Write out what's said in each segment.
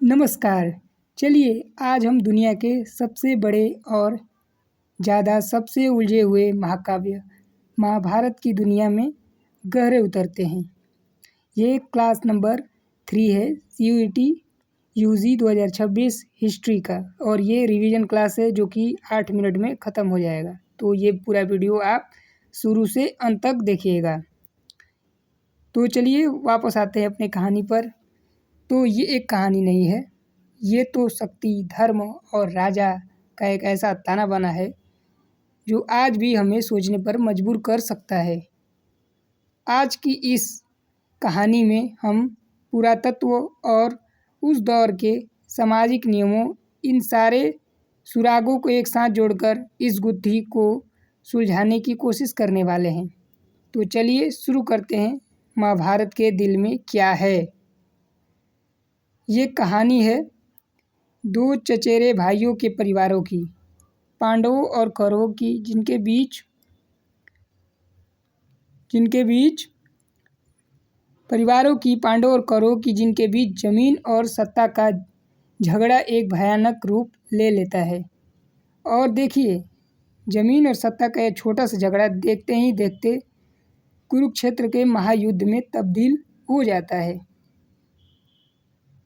नमस्कार। चलिए आज हम दुनिया के सबसे बड़े और सबसे उलझे हुए महाकाव्य महाभारत की दुनिया में गहरे उतरते हैं। ये क्लास नंबर 3 है CUET UG 2026 हिस्ट्री का, और ये रिवीजन क्लास है जो कि 8 मिनट में ख़त्म हो जाएगा। तो ये पूरा वीडियो आप शुरू से अंत तक देखिएगा। तो चलिए वापस आते हैं अपनी कहानी पर। तो ये एक कहानी नहीं है, ये तो शक्ति, धर्म और राजा का एक ऐसा ताना बाना है जो आज भी हमें सोचने पर मजबूर कर सकता है। आज की इस कहानी में हम पुरातत्व और उस दौर के सामाजिक नियमों, इन सारे सुरागों को एक साथ जोड़कर इस गुत्थी को सुलझाने की कोशिश करने वाले हैं। तो चलिए शुरू करते हैं। महाभारत के दिल में क्या है। ये कहानी है दो चचेरे भाइयों के परिवारों की, पांडवों और कौरवों की, जिनके बीच जमीन और सत्ता का झगड़ा एक भयानक रूप ले लेता है। और देखिए, जमीन और सत्ता का यह छोटा सा झगड़ा देखते ही देखते कुरुक्षेत्र के महायुद्ध में तब्दील हो जाता है।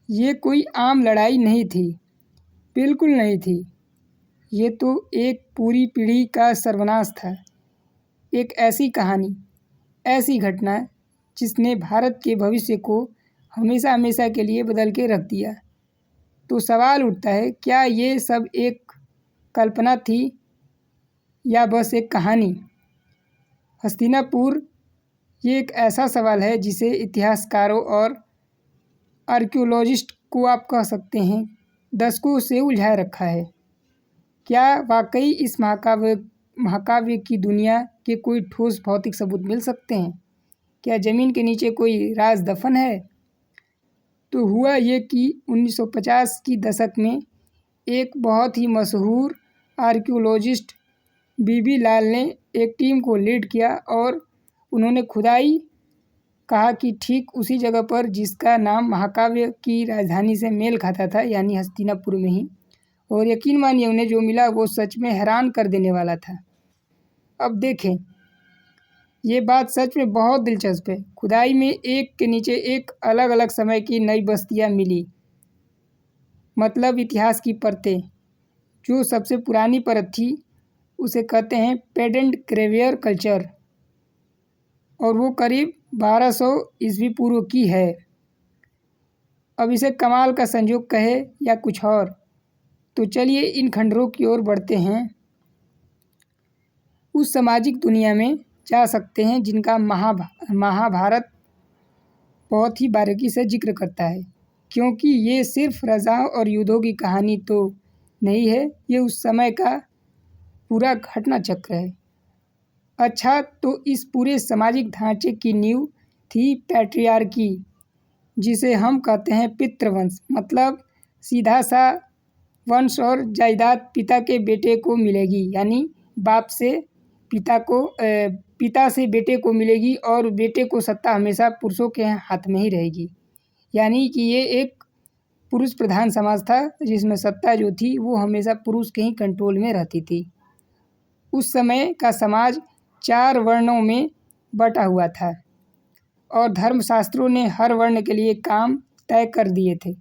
ये कोई आम लड़ाई नहीं थी, बिल्कुल नहीं थी। ये तो एक पूरी पीढ़ी का सर्वनाश था। एक ऐसी कहानी, ऐसी घटना जिसने भारत के भविष्य को हमेशा हमेशा के लिए बदल के रख दिया। तो सवाल उठता है, क्या ये सब एक कल्पना थी या बस एक कहानी? हस्तिनापुर, ये एक ऐसा सवाल है जिसे इतिहासकारों और आर्कियोलॉजिस्ट को आप कह सकते हैं दशकों से उलझाए रखा है। क्या वाकई इस महाकाव्य की दुनिया के कोई ठोस भौतिक सबूत मिल सकते हैं? क्या ज़मीन के नीचे कोई राज दफन है? तो हुआ ये कि 1950 की दशक में एक बहुत ही मशहूर आर्कियोलॉजिस्ट बीबी लाल ने एक टीम को लीड किया, और उन्होंने खुदाई कहा कि ठीक उसी जगह पर जिसका नाम महाकाव्य की राजधानी से मेल खाता था, यानी हस्तिनापुर में ही। और यकीन मानिए, उन्हें जो मिला वो सच में हैरान कर देने वाला था। अब देखें, ये बात सच में बहुत दिलचस्प है। खुदाई में एक के नीचे एक अलग अलग समय की नई बस्तियां मिली। मतलब इतिहास की परतें। जो सबसे पुरानी परत थी उसे कहते हैं पेडेंट ग्रेवियर कल्चर, और वो करीब 1200 ईस्वी पूर्व की है। अब इसे कमाल का संयोग कहे या कुछ और, तो चलिए इन खंडरों की ओर बढ़ते हैं। उस सामाजिक दुनिया में जा सकते हैं जिनका महाभारत बहुत ही बारीकी से जिक्र करता है, क्योंकि ये सिर्फ रजाओं और युद्धों की कहानी तो नहीं है, ये उस समय का पूरा घटना चक्र है। अच्छा, तो इस पूरे सामाजिक ढांचे की नींव थी पैट्रियार्की, जिसे हम कहते हैं पितृवंश। मतलब सीधा सा वंश और जायदाद पिता के बेटे को मिलेगी, यानी बाप से पिता से बेटे को मिलेगी, और बेटे को सत्ता हमेशा पुरुषों के हाथ में ही रहेगी। यानी कि ये एक पुरुष प्रधान समाज था, जिसमें सत्ता जो थी वो हमेशा पुरुष के ही कंट्रोल में रहती थी। उस समय का समाज 4 वर्णों में बटा हुआ था, और धर्मशास्त्रों ने हर वर्ण के लिए काम तय कर दिए थे।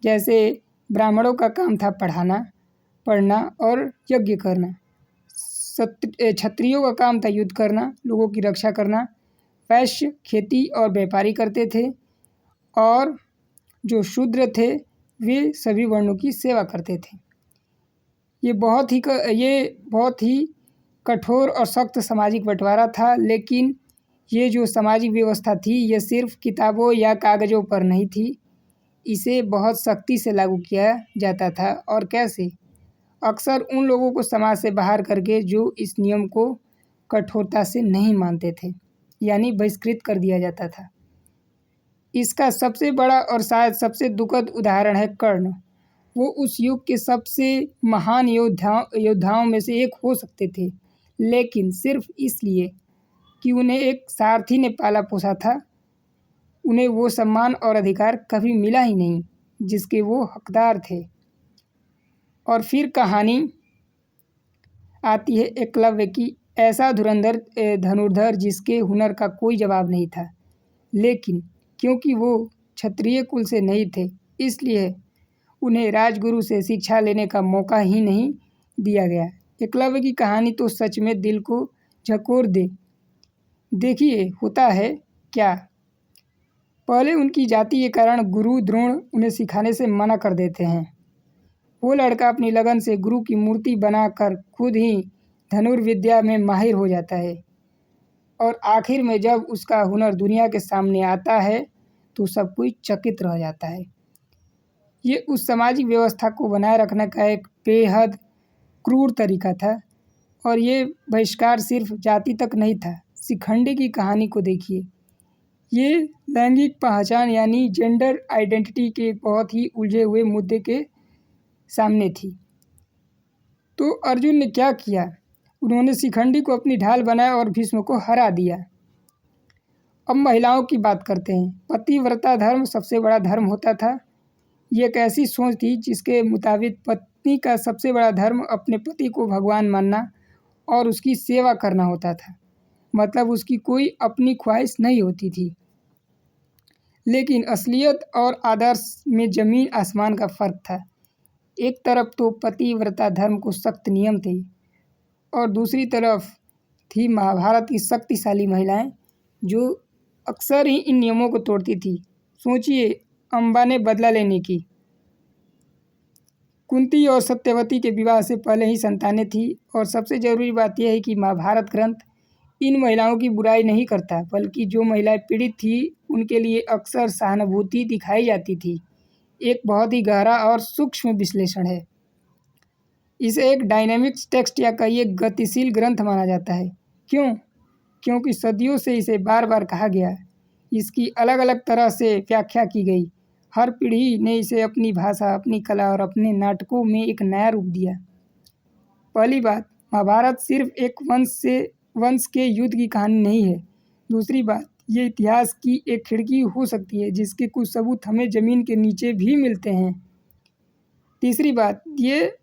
जैसे ब्राह्मणों का काम था पढ़ना और यज्ञ करना। क्षत्रियों का काम था युद्ध करना, लोगों की रक्षा करना। वैश्य खेती और व्यापारी करते थे, और जो शूद्र थे वे सभी वर्णों की सेवा करते थे। ये बहुत ही कठोर और सख्त सामाजिक बंटवारा था। लेकिन ये जो सामाजिक व्यवस्था थी, ये सिर्फ किताबों या कागज़ों पर नहीं थी, इसे बहुत सख्ती से लागू किया जाता था। और कैसे? अक्सर उन लोगों को समाज से बाहर करके जो इस नियम को कठोरता से नहीं मानते थे, यानी बहिष्कृत कर दिया जाता था। इसका सबसे बड़ा और शायद सबसे दुखद उदाहरण है कर्ण। वो उस युग के सबसे महान योद्धाओं में से एक हो सकते थे, लेकिन सिर्फ इसलिए कि उन्हें एक सारथी ने पाला पोसा था, उन्हें वो सम्मान और अधिकार कभी मिला ही नहीं। जिसके वो हकदार थे। और फिर कहानी आती है एकलव्य की, ऐसा धुरंधर धनुर्धर जिसके हुनर का कोई जवाब नहीं था, लेकिन क्योंकि वो क्षत्रिय कुल से नहीं थे इसलिए उन्हें राजगुरु से शिक्षा लेने का मौका ही नहीं दिया गया। एकलव्य की कहानी तो सच में दिल को झकोर दे। देखिए होता है क्या, पहले उनकी जाति के कारण गुरु द्रोण उन्हें सिखाने से मना कर देते हैं। वो लड़का अपनी लगन से गुरु की मूर्ति बनाकर खुद ही धनुर्विद्या में माहिर हो जाता है और आखिर में जब उसका हुनर दुनिया के सामने आता है तो सब कोई चकित रह जाता है। ये उस सामाजिक व्यवस्था को बनाए रखने का एक बेहद क्रूर तरीका था और ये बहिष्कार सिर्फ जाति तक नहीं था। शिखंडी की कहानी को देखिए, ये लैंगिक पहचान यानी जेंडर आइडेंटिटी के बहुत ही उलझे हुए मुद्दे के सामने थी। तो अर्जुन ने क्या किया, उन्होंने शिखंडी को अपनी ढाल बनाया और भीष्म को हरा दिया। अब महिलाओं की बात करते हैं। पतिव्रता धर्म सबसे बड़ा धर्म होता था। ये एक ऐसी सोच थी जिसके मुताबिक पत्नी का सबसे बड़ा धर्म अपने पति को भगवान मानना और उसकी सेवा करना होता था। मतलब उसकी कोई अपनी ख्वाहिश नहीं होती थी। लेकिन असलियत और आदर्श में ज़मीन आसमान का फ़र्क था। एक तरफ तो पतिव्रता धर्म को सख्त नियम थे और दूसरी तरफ थी महाभारत की शक्तिशाली महिलाएं जो अक्सर ही इन नियमों को तोड़ती थी। सोचिए, अम्बा ने बदला लेने की, कुंती और सत्यवती के विवाह से पहले ही संतानें थी और सबसे ज़रूरी बात यह है कि महाभारत ग्रंथ इन महिलाओं की बुराई नहीं करता, बल्कि जो महिलाएं पीड़ित थी उनके लिए अक्सर सहानुभूति दिखाई जाती थी। एक बहुत ही गहरा और सूक्ष्म विश्लेषण है। इसे एक डायनेमिक टेक्स्ट या कहिए गतिशील ग्रंथ माना जाता है। क्यों? क्योंकि सदियों से इसे बार बार कहा गया, इसकी अलग अलग तरह से व्याख्या की गई। हर पीढ़ी ने इसे अपनी भाषा, अपनी कला और अपने नाटकों में एक नया रूप दिया। पहली बात, महाभारत सिर्फ एक वंश के युद्ध की कहानी नहीं है। दूसरी बात, ये इतिहास की एक खिड़की हो सकती है जिसके कुछ सबूत हमें ज़मीन के नीचे भी मिलते हैं। तीसरी बात, ये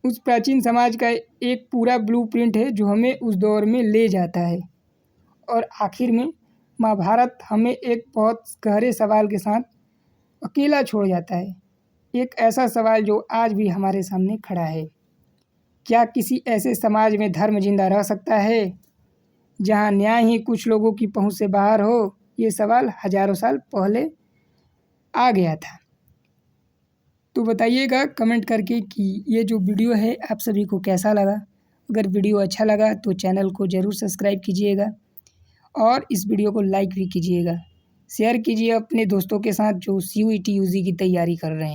उस प्राचीन समाज का एक पूरा ब्लूप्रिंट है जो हमें उस दौर में ले जाता है। और आखिर में महाभारत हमें एक बहुत गहरे सवाल के साथ अकेला छोड़ जाता है। एक ऐसा सवाल जो आज भी हमारे सामने खड़ा है, क्या किसी ऐसे समाज में धर्म जिंदा रह सकता है जहां न्याय ही कुछ लोगों की पहुंच से बाहर हो? ये सवाल हजारों साल पहले आ गया था। तो बताइएगा कमेंट करके कि ये जो वीडियो है आप सभी को कैसा लगा। अगर वीडियो अच्छा लगा तो चैनल को ज़रूर सब्सक्राइब कीजिएगा और इस वीडियो को लाइक भी कीजिएगा। शेयर कीजिए अपने दोस्तों के साथ जो CUET UG की तैयारी कर रहे हैं।